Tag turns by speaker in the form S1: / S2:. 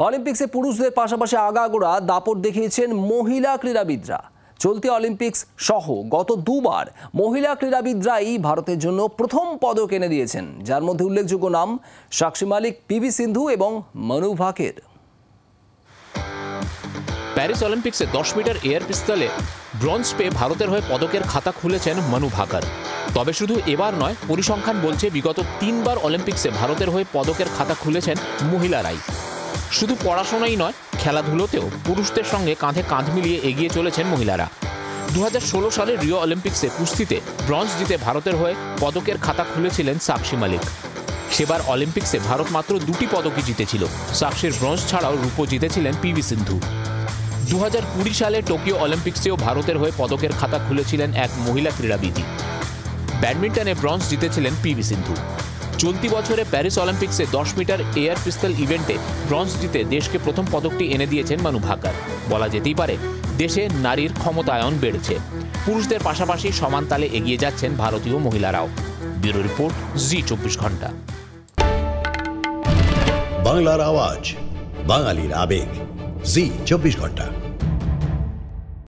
S1: অলিম্পিক্সে পুরুষদের পাশাপাশি আগাগোড়া দাপট দেখিয়েছেন মহিলা ক্রীড়াবিদরা। চলতি অলিম্পিক্স সহ গত দুবার মহিলা ক্রীড়াবিদরাই ভারতের জন্য প্রথম পদক এনে দিয়েছেন, যার মধ্যে উল্লেখযোগ্য নাম সাক্ষী মালিক, পিভি সিন্ধু এবং মনু ভাকের।
S2: প্যারিস অলিম্পিক্সে 10 মিটার এয়ার পিস্তলে ব্রোঞ্জ পেয়ে ভারতের হয়ে পদকের খাতা খুলেছেন মনু ভাকর। তবে শুধু এবার নয়, পরিসংখ্যান বলছে বিগত 3 বার অলিম্পিক্সে ভারতের হয়ে পদকের খাতা খুলেছেন মহিলারাই। শুধু পড়াশোনাই নয়, খেলাধুলোতেও পুরুষদের সঙ্গে কাঁধে কাঁধ মিলিয়ে এগিয়ে চলেছেন মহিলারা। 2016 সালে রিও অলিম্পিক্সে কুস্তিতে ব্রোঞ্জ জিতে ভারতের হয়ে পদকের খাতা খুলেছিলেন সাক্ষী মালিক। সেবার অলিম্পিক্সে ভারত মাত্র 2টি পদকই জিতেছিল। সাক্ষীর ব্রোঞ্জ ছাড়াও রূপো জিতেছিলেন পিভি সিন্ধু। 2020 সালে টোকিও অলিম্পিক্সেও ভারতের হয়ে পদকের খাতা খুলেছিলেন এক মহিলা ক্রীড়াবিদ। ব্যাডমিন্টনে ব্রোঞ্জ জিতেছিলেন পিভি সিন্ধু। চলতি বছরে প্যারিস অলিম্পিক্সে 10 মিটার এয়ার পিস্তল ইভেন্টে ব্রোঞ্জ জিতে দেশকে প্রথম পদকটি এনে দিয়েছেন মনু ভাকর। বলা যেতেই পারে, দেশে নারীর ক্ষমতায়ন বেড়েছে। পুরুষদের পাশাপাশি সমান তালে এগিয়ে যাচ্ছেন ভারতীয় মহিলারাও। ব্যুরো রিপোর্ট, জি 24 ঘন্টা।
S3: বাংলার আওয়াজ, বাঙালির আবেগ, জি 24 ঘন্টা।